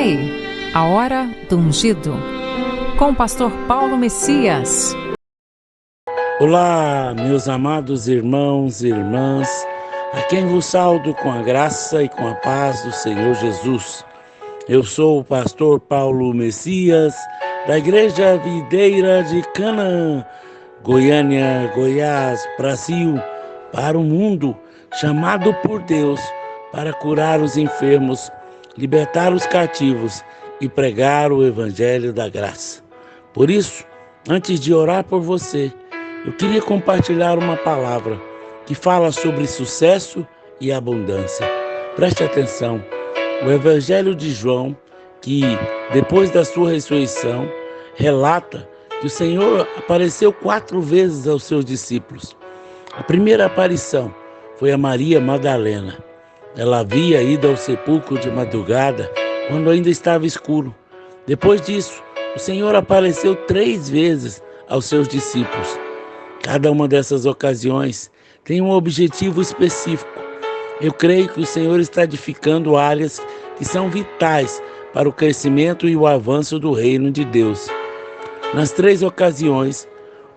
aí, a hora do ungido, com o pastor Paulo Messias. Olá, meus amados irmãos e irmãs, a quem vos saúdo com a graça e com a paz do Senhor Jesus. Eu sou o pastor Paulo Messias, da Igreja Videira de Canaã, Goiânia, Goiás, Brasil, para o mundo, chamado por Deus para curar os enfermos, libertar os cativos e pregar o Evangelho da graça. Por isso, antes de orar por você, eu queria compartilhar uma palavra que fala sobre sucesso e abundância. Preste atenção, o Evangelho de João, que depois da sua ressurreição, relata que o Senhor apareceu 4 vezes aos seus discípulos. A primeira aparição foi a Maria Madalena. Ela havia ido ao sepulcro de madrugada, quando ainda estava escuro. Depois disso, o Senhor apareceu 3 vezes aos seus discípulos. Cada uma dessas ocasiões tem um objetivo específico. Eu creio que o Senhor está edificando áreas que são vitais para o crescimento e o avanço do reino de Deus. Nas 3 ocasiões,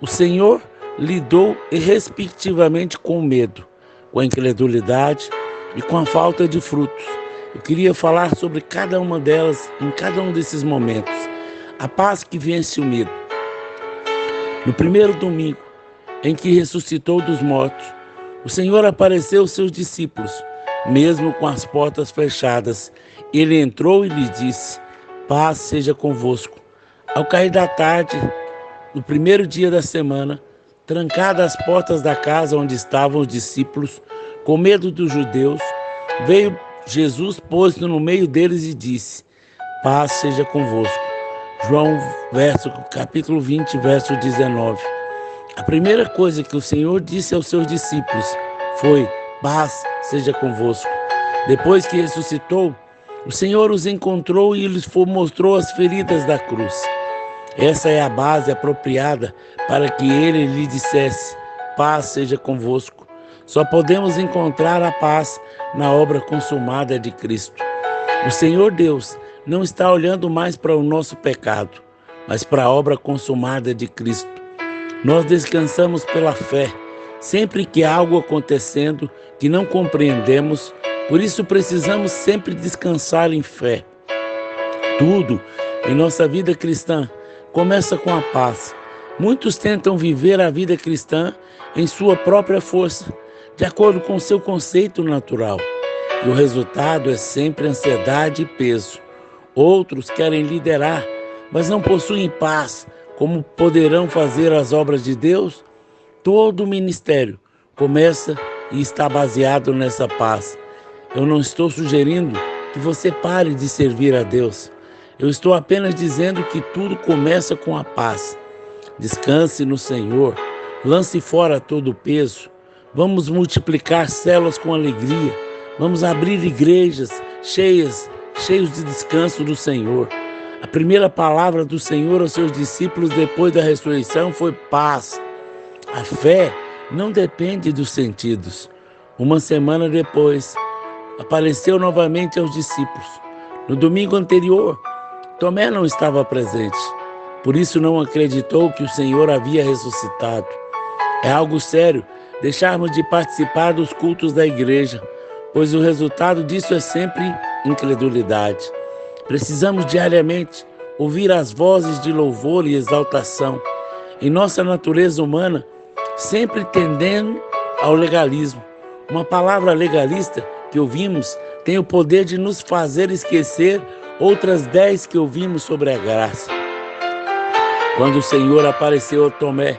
o Senhor lidou respectivamente com o medo, com a incredulidade e com a falta de frutos. Eu queria falar sobre cada uma delas em cada um desses momentos. A paz que vence o medo. No primeiro domingo, em que ressuscitou dos mortos, o Senhor apareceu aos seus discípulos, mesmo com as portas fechadas. Ele entrou e lhes disse: paz seja convosco. Ao cair da tarde, no primeiro dia da semana, trancadas as portas da casa onde estavam os discípulos, com medo dos judeus, veio Jesus, pôs-se no meio deles e disse: paz seja convosco. João, capítulo 20, verso 19. A primeira coisa que o Senhor disse aos seus discípulos foi: paz seja convosco. Depois que ressuscitou, o Senhor os encontrou e lhes mostrou as feridas da cruz. Essa é a base apropriada para que ele lhe dissesse: paz seja convosco. Só podemos encontrar a paz na obra consumada de Cristo. O Senhor Deus não está olhando mais para o nosso pecado, mas para a obra consumada de Cristo. Nós descansamos pela fé, sempre que há algo acontecendo que não compreendemos, por isso precisamos sempre descansar em fé. Tudo em nossa vida cristã começa com a paz. Muitos tentam viver a vida cristã em sua própria força, de acordo com seu conceito natural. E o resultado é sempre ansiedade e peso. Outros querem liderar, mas não possuem paz. Como poderão fazer as obras de Deus? Todo o ministério começa e está baseado nessa paz. Eu não estou sugerindo que você pare de servir a Deus. Eu estou apenas dizendo que tudo começa com a paz. Descanse no Senhor, lance fora todo o peso. Vamos multiplicar células com alegria. Vamos abrir igrejas cheios de descanso do Senhor. A primeira palavra do Senhor aos seus discípulos depois da ressurreição foi paz. A fé não depende dos sentidos. Uma semana depois, apareceu novamente aos discípulos. No domingo anterior, Tomé não estava presente. Por isso não acreditou que o Senhor havia ressuscitado. É algo sério deixarmos de participar dos cultos da igreja, pois o resultado disso é sempre incredulidade. Precisamos diariamente ouvir as vozes de louvor e exaltação. Em nossa natureza humana, sempre tendendo ao legalismo. Uma palavra legalista que ouvimos tem o poder de nos fazer esquecer outras 10 que ouvimos sobre a graça. Quando o Senhor apareceu a Tomé,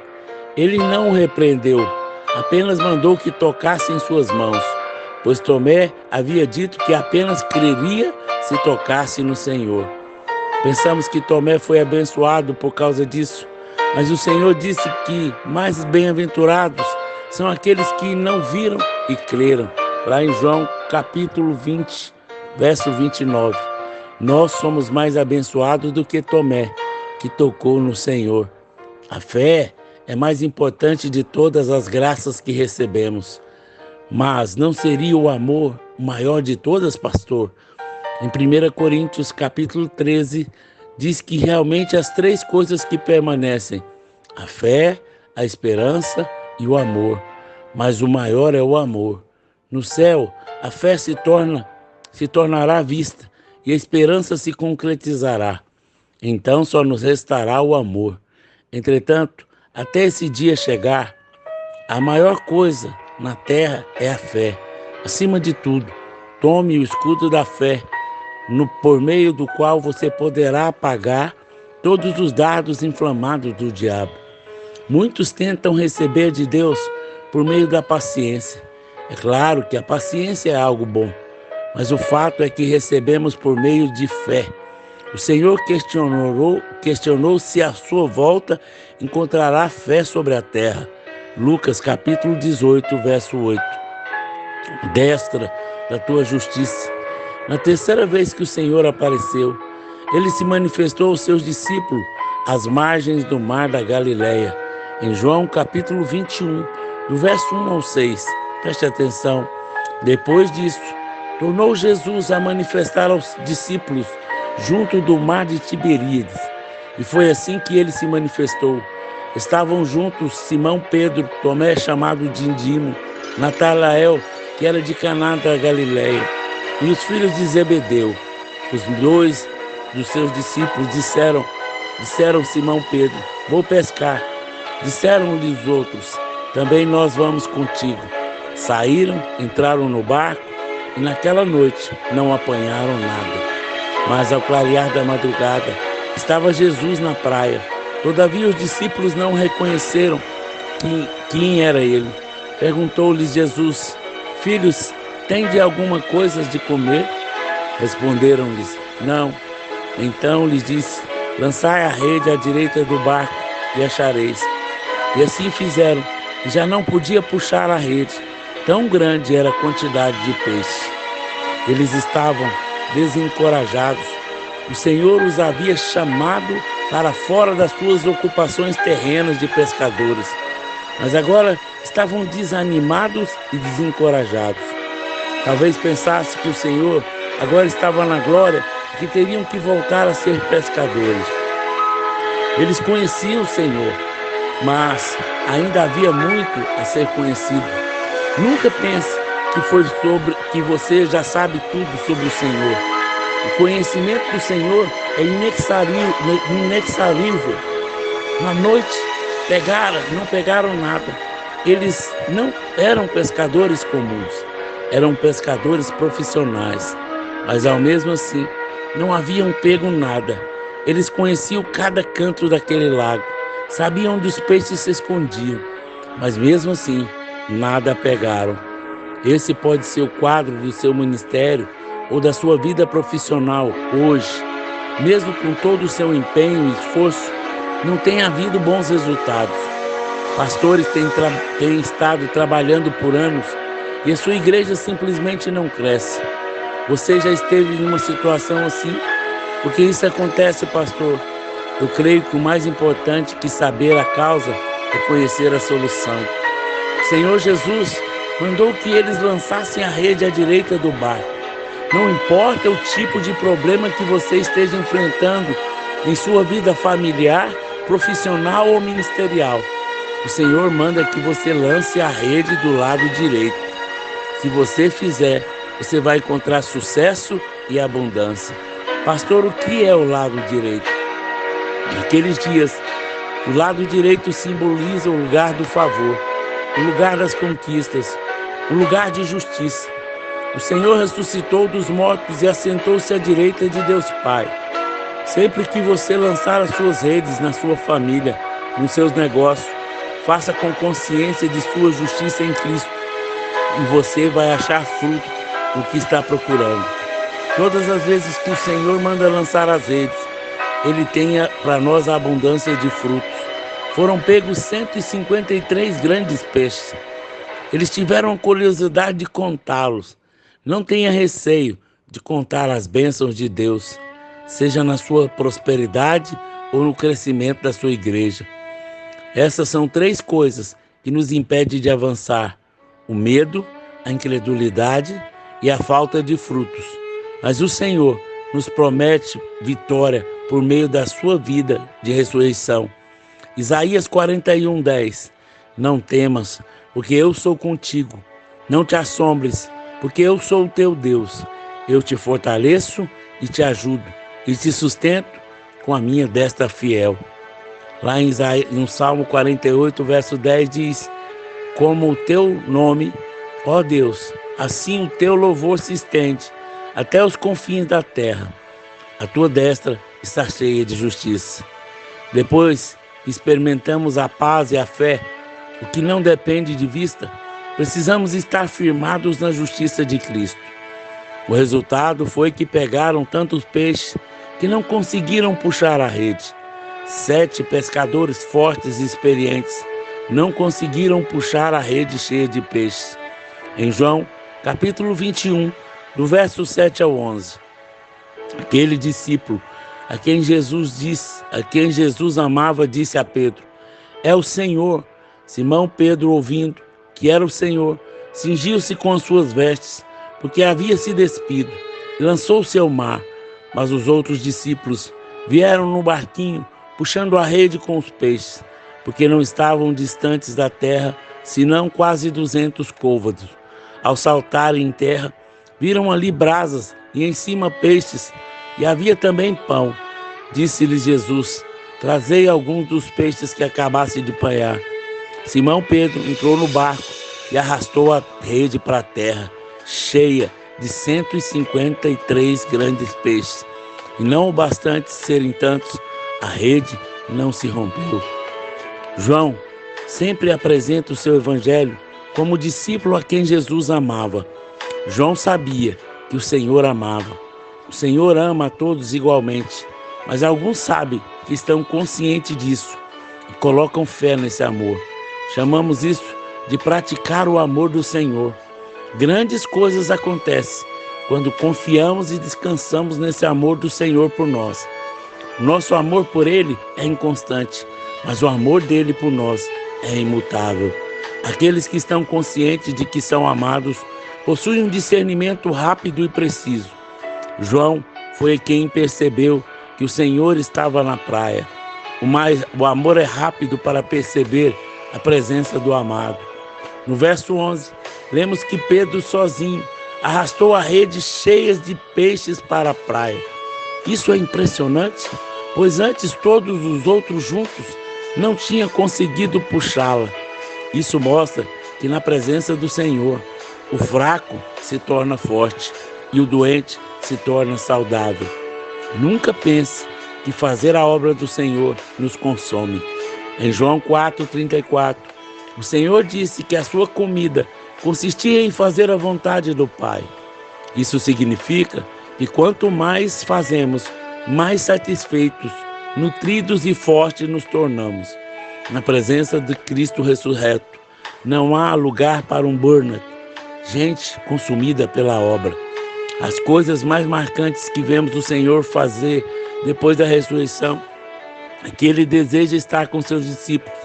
ele não o repreendeu, apenas mandou que tocasse em suas mãos, pois Tomé havia dito que apenas creria se tocasse no Senhor. Pensamos que Tomé foi abençoado por causa disso, mas o Senhor disse que mais bem-aventurados são aqueles que não viram e creram. Lá em João capítulo 20, verso 29. Nós somos mais abençoados do que Tomé, que tocou no Senhor. A fé é mais importante de todas as graças que recebemos. Mas não seria o amor o maior de todas, pastor? Em 1 Coríntios capítulo 13, diz que realmente as três coisas que permanecem: a fé, a esperança e o amor. Mas o maior é o amor. No céu, a fé se tornará vista e a esperança se concretizará. Então só nos restará o amor. Entretanto, até esse dia chegar, a maior coisa na terra é a fé. Acima de tudo, tome o escudo da fé, por meio do qual você poderá apagar todos os dardos inflamados do diabo. Muitos tentam receber de Deus por meio da paciência. É claro que a paciência é algo bom, mas o fato é que recebemos por meio de fé. O Senhor questionou se a sua volta encontrará fé sobre a terra. Lucas capítulo 18, verso 8. Destra da tua justiça. Na terceira vez que o Senhor apareceu, ele se manifestou aos seus discípulos às margens do mar da Galileia. Em João capítulo 21, do verso 1 ao 6. Preste atenção. Depois disso, tornou Jesus a manifestar aos discípulos junto do mar de Tiberíades. E foi assim que ele se manifestou. Estavam juntos Simão Pedro, Tomé, chamado Dídimo, Natanael, que era de Caná da Galileia, e os filhos de Zebedeu. Os dois dos seus discípulos disseram Simão Pedro: vou pescar. Disseram-lhe os outros: também nós vamos contigo. Saíram, entraram no barco e naquela noite não apanharam nada. Mas ao clarear da madrugada, estava Jesus na praia. Todavia os discípulos não reconheceram quem era ele. Perguntou-lhes Jesus: filhos, tende alguma coisa de comer? Responderam-lhes: não. Então lhes disse: lançai a rede à direita do barco e achareis. E assim fizeram, e já não podia puxar a rede, tão grande era a quantidade de peixe. Eles estavam desencorajados. O Senhor os havia chamado para fora das suas ocupações terrenas de pescadores, mas agora estavam desanimados e desencorajados. Talvez pensasse que o Senhor agora estava na glória e que teriam que voltar a ser pescadores. Eles conheciam o Senhor, mas ainda havia muito a ser conhecido. Nunca pense que você já sabe tudo sobre o Senhor. O conhecimento do Senhor é inexaurível. Na noite não pegaram nada. Eles não eram pescadores comuns, eram pescadores profissionais, mas ao mesmo assim não haviam pego nada. Eles conheciam cada canto daquele lago, sabiam onde os peixes se escondiam, mas mesmo assim nada pegaram. Esse pode ser o quadro do seu ministério ou da sua vida profissional hoje. Mesmo com todo o seu empenho e esforço, não tem havido bons resultados. Pastores têm estado trabalhando por anos e a sua igreja simplesmente não cresce. Você já esteve em uma situação assim? Porque isso acontece, pastor? Eu creio que o mais importante que saber a causa é conhecer a solução. O Senhor Jesus mandou que eles lançassem a rede à direita do barco. Não importa o tipo de problema que você esteja enfrentando em sua vida familiar, profissional ou ministerial, o Senhor manda que você lance a rede do lado direito. Se você fizer, você vai encontrar sucesso e abundância. Pastor, o que é o lado direito? Naqueles dias, o lado direito simboliza o lugar do favor, o lugar das conquistas, o lugar de justiça. O Senhor ressuscitou dos mortos e assentou-se à direita de Deus Pai. Sempre que você lançar as suas redes na sua família, nos seus negócios, faça com consciência de sua justiça em Cristo e você vai achar fruto do que está procurando. Todas as vezes que o Senhor manda lançar as redes, Ele tem para nós a abundância de frutos. Foram pegos 153 grandes peixes. Eles tiveram a curiosidade de contá-los. Não tenha receio de contar as bênçãos de Deus, seja na sua prosperidade ou no crescimento da sua igreja. Essas são três coisas que nos impedem de avançar: o medo, a incredulidade e a falta de frutos. Mas o Senhor nos promete vitória por meio da sua vida de ressurreição. Isaías 41:10. Não temas, porque eu sou contigo. Não te assombres, porque eu sou o teu Deus. Eu te fortaleço e te ajudo, e te sustento com a minha destra fiel. Lá no Salmo 48, verso 10 diz: como o teu nome, ó Deus, assim o teu louvor se estende até os confins da terra. A tua destra está cheia de justiça. Depois experimentamos a paz e a fé, o que não depende de vista, precisamos estar firmados na justiça de Cristo. O resultado foi que pegaram tantos peixes que não conseguiram puxar a rede. 7 pescadores fortes e experientes não conseguiram puxar a rede cheia de peixes. Em João, capítulo 21, do verso 7 ao 11. Aquele discípulo a quem Jesus amava, disse a Pedro: é o Senhor. Simão Pedro, ouvindo que era o Senhor, cingiu-se com as suas vestes, porque havia se despido, e lançou-se ao mar. Mas os outros discípulos vieram no barquinho, puxando a rede com os peixes, porque não estavam distantes da terra, senão quase 200 côvados. Ao saltarem em terra, viram ali brasas e em cima peixes, e havia também pão. Disse-lhes Jesus: trazei alguns dos peixes que acabasse de apanhar. Simão Pedro entrou no barco e arrastou a rede para a terra, cheia de 153 grandes peixes. E não o bastante serem tantos, a rede não se rompeu. João sempre apresenta o seu evangelho como discípulo a quem Jesus amava. João sabia que o Senhor amava. O Senhor ama a todos igualmente, mas alguns sabem que estão conscientes disso e colocam fé nesse amor. Chamamos isso de praticar o amor do Senhor. Grandes coisas acontecem quando confiamos e descansamos nesse amor do Senhor por nós. Nosso amor por Ele é inconstante, mas o amor dele por nós é imutável. Aqueles que estão conscientes de que são amados possuem um discernimento rápido e preciso. João foi quem percebeu que o Senhor estava na praia. O amor é rápido para perceber a presença do amado. No verso 11, lemos que Pedro sozinho arrastou a rede cheia de peixes para a praia. Isso é impressionante, pois antes todos os outros juntos não tinham conseguido puxá-la. Isso mostra que na presença do Senhor, o fraco se torna forte e o doente se torna saudável. Nunca pense que fazer a obra do Senhor nos consome. Em João 4:34, o Senhor disse que a sua comida consistia em fazer a vontade do Pai. Isso significa que quanto mais fazemos, mais satisfeitos, nutridos e fortes nos tornamos. Na presença de Cristo ressurreto, não há lugar para um burnout, gente consumida pela obra. As coisas mais marcantes que vemos o Senhor fazer depois da ressurreição é que Ele deseja estar com seus discípulos.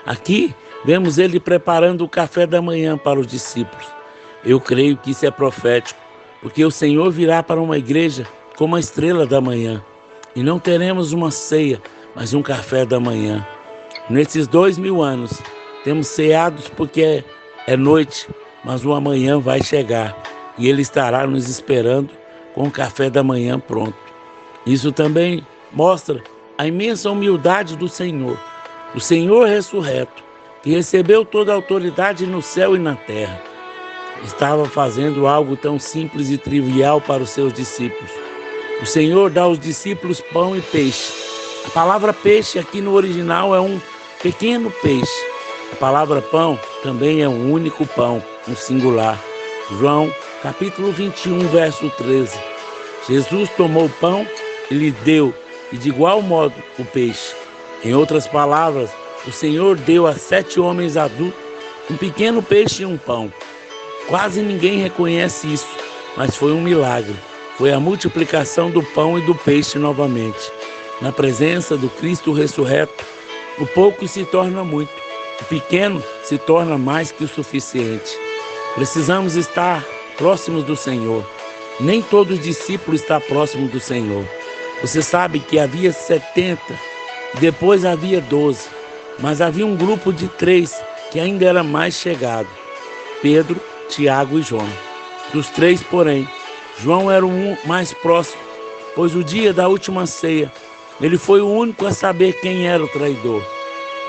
Aqui vemos Ele preparando o café da manhã para os discípulos. Eu creio que isso é profético, porque o Senhor virá para uma igreja como a estrela da manhã. E não teremos uma ceia, mas um café da manhã. Nesses 2000 anos, temos ceados porque é noite, mas o amanhã vai chegar e Ele estará nos esperando com o café da manhã pronto. Isso também mostra a imensa humildade do Senhor, o Senhor ressurreto, que recebeu toda a autoridade no céu e na terra. Estava fazendo algo tão simples e trivial para os seus discípulos. O Senhor dá aos discípulos pão e peixe. A palavra peixe aqui no original é um pequeno peixe. A palavra pão também é um único pão, no singular. João, capítulo 21, verso 13. Jesus tomou o pão e lhe deu, e de igual modo o peixe. Em outras palavras, o Senhor deu a 7 homens adultos um pequeno peixe e um pão. Quase ninguém reconhece isso, mas foi um milagre. Foi a multiplicação do pão e do peixe novamente. Na presença do Cristo ressurreto, o pouco se torna muito, o pequeno se torna mais que o suficiente. Precisamos estar próximos do Senhor. Nem todo discípulo está próximo do Senhor. Você sabe que havia 70, depois havia 12, mas havia um grupo de 3 que ainda era mais chegado: Pedro, Tiago e João. Dos 3, porém, João era o mais próximo, pois o dia da última ceia, ele foi o único a saber quem era o traidor.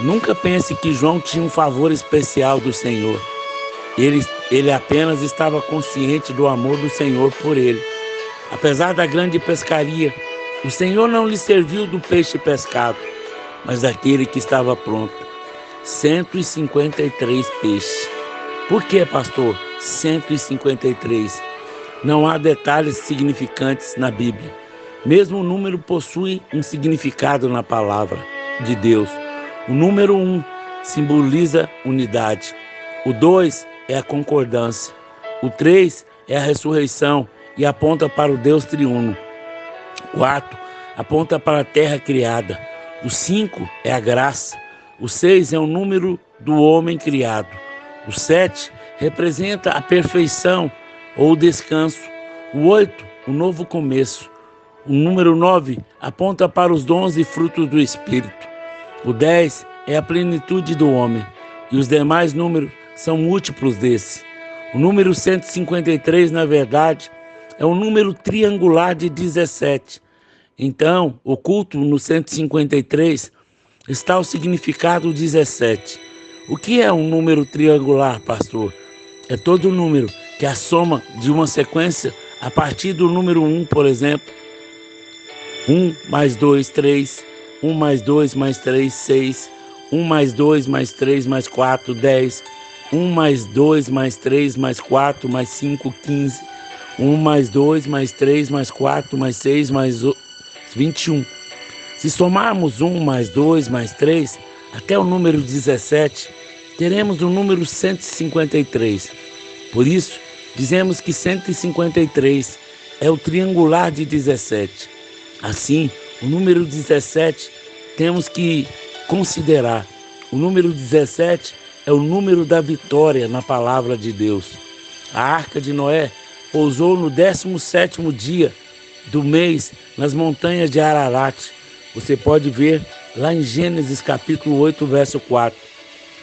Nunca pense que João tinha um favor especial do Senhor. Ele apenas estava consciente do amor do Senhor por ele. Apesar da grande pescaria, o Senhor não lhe serviu do peixe pescado, mas daquele que estava pronto. 153 peixes. Por que, pastor? 153. Não há detalhes significantes na Bíblia. Mesmo o número possui um significado na palavra de Deus. O número 1 simboliza unidade. O 2 é a concordância. O 3 é a ressurreição e aponta para o Deus triuno. O 4 aponta para a terra criada. O 5 é a graça. O 6 é o número do homem criado. O 7 representa a perfeição ou o descanso. O 8, o novo começo. O número 9 aponta para os dons e frutos do Espírito. O 10 é a plenitude do homem. E os demais números são múltiplos desse. O número 153, na verdade, é um número triangular de 17. Então, oculto no 153 está o significado 17. O que é um número triangular, pastor? É todo número que é a soma de uma sequência a partir do número 1, por exemplo. 1 mais 2, 3. 1 mais 2 mais 3, 6. 1 mais 2 mais 3 mais 4, 10. 1 mais 2 mais 3 mais 4 mais 5, 15. 1 mais 2 mais 3 mais 4 mais 6 mais 21. Se somarmos 1 mais 2 mais 3 até o número 17, teremos o número 153. Por isso, dizemos que 153 é o triangular de 17. Assim, o número 17 temos que considerar. O número 17 é o número da vitória na palavra de Deus. A Arca de Noé pousou no 17º dia do mês nas montanhas de Ararat. Você pode ver lá em Gênesis capítulo 8, verso 4.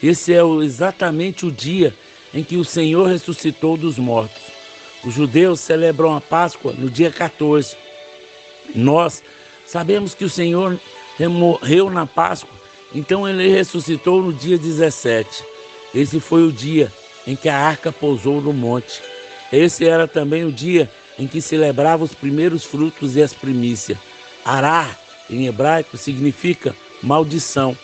Esse é exatamente o dia em que o Senhor ressuscitou dos mortos. Os judeus celebram a Páscoa no dia 14. Nós sabemos que o Senhor morreu na Páscoa, então ele ressuscitou no dia 17. Esse foi o dia em que a arca pousou no monte. Esse era também o dia em que celebrava os primeiros frutos e as primícias. Arar, em hebraico, significa maldição,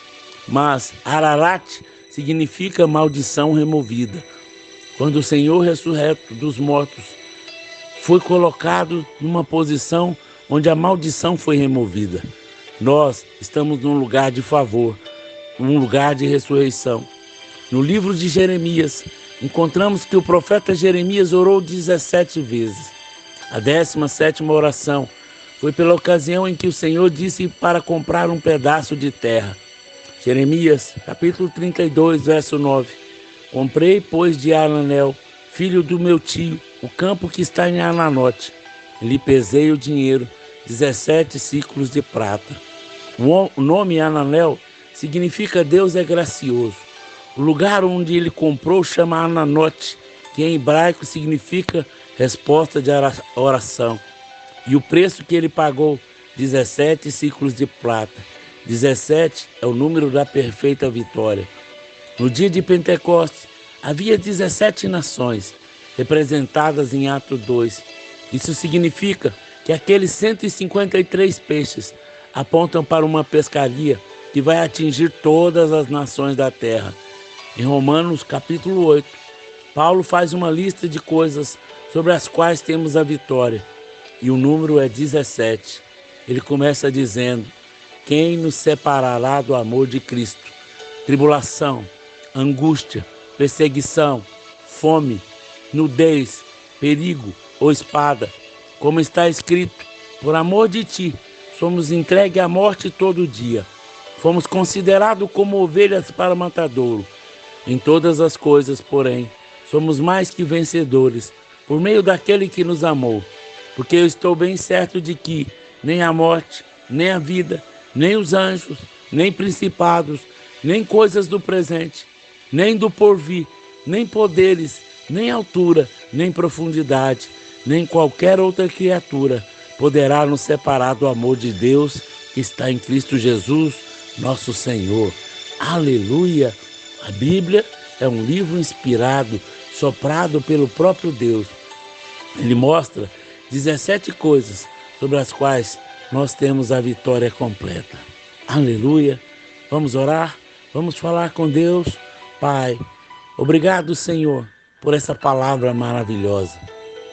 mas Ararat significa maldição removida. Quando o Senhor ressurreto dos mortos foi colocado numa posição onde a maldição foi removida, nós estamos num lugar de favor, num lugar de ressurreição. No livro de Jeremias, encontramos que o profeta Jeremias orou 17 vezes. A 17ª oração foi pela ocasião em que o Senhor disse para comprar um pedaço de terra. Jeremias, capítulo 32, verso 9. Comprei, pois, de Hananel, filho do meu tio, o campo que está em Ananote. Lhe pesei o dinheiro, 17 ciclos de prata. O nome Hananel significa Deus é gracioso. O lugar onde ele comprou chama Ananote, que em hebraico significa resposta de oração. E o preço que ele pagou, 17 ciclos de prata. 17 é o número da perfeita vitória. No dia de Pentecostes, havia 17 nações, representadas em Atos 2. Isso significa que aqueles 153 peixes apontam para uma pescaria que vai atingir todas as nações da terra. Em Romanos capítulo 8, Paulo faz uma lista de coisas sobre as quais temos a vitória, e o número é 17. Ele começa dizendo: quem nos separará do amor de Cristo? Tribulação, angústia, perseguição, fome, nudez, perigo ou espada. Como está escrito: por amor de ti, somos entregues à morte todo dia. Fomos considerados como ovelhas para matadouro. Em todas as coisas, porém, somos mais que vencedores, por meio daquele que nos amou. porque eu estou bem certo de que nem a morte, nem a vida, nem os anjos, nem principados, nem coisas do presente, nem do porvir, nem poderes, nem altura, nem profundidade, nem qualquer outra criatura poderá nos separar do amor de Deus que está em Cristo Jesus, nosso Senhor. Aleluia! A Bíblia é um livro inspirado, soprado pelo próprio Deus. Ele mostra 17 coisas sobre as quais nós temos a vitória completa. Aleluia! Vamos orar? Vamos falar com Deus? Pai, obrigado, Senhor, por essa palavra maravilhosa.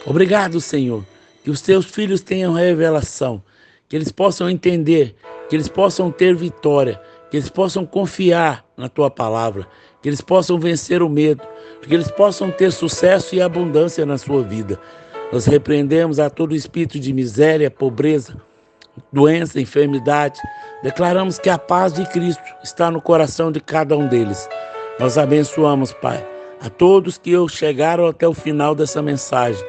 Obrigado, Senhor, que os teus filhos tenham revelação, que eles possam entender, que eles possam ter vitória, que eles possam confiar na tua palavra, que eles possam vencer o medo, que eles possam ter sucesso e abundância na sua vida. Nós repreendemos a todo espírito de miséria, pobreza, doença, enfermidade. Declaramos que a paz de Cristo está no coração de cada um deles. Nós abençoamos, Pai, a todos que chegaram até o final dessa mensagem.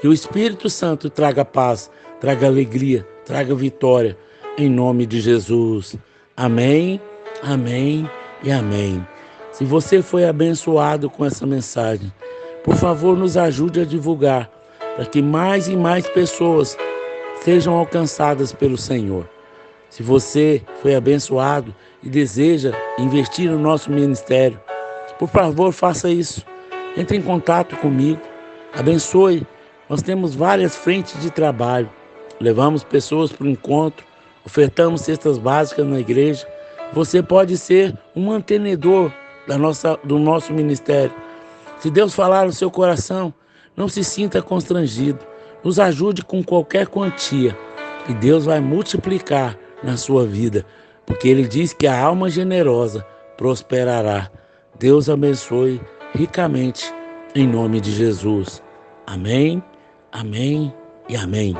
Que o Espírito Santo traga paz, traga alegria, traga vitória, em nome de Jesus. Amém, amém e amém. Se você foi abençoado com essa mensagem, por favor, nos ajude a divulgar, para que mais e mais pessoas sejam alcançadas pelo Senhor. Se você foi abençoado e deseja investir no nosso ministério, por favor, faça isso. Entre em contato comigo, abençoe. Nós temos várias frentes de trabalho. Levamos pessoas para o encontro, ofertamos cestas básicas na igreja. Você pode ser um mantenedor do nosso ministério. Se Deus falar no seu coração, não se sinta constrangido. Nos ajude com qualquer quantia e Deus vai multiplicar na sua vida, porque Ele diz que a alma generosa prosperará. Deus abençoe ricamente em nome de Jesus. Amém, amém e amém.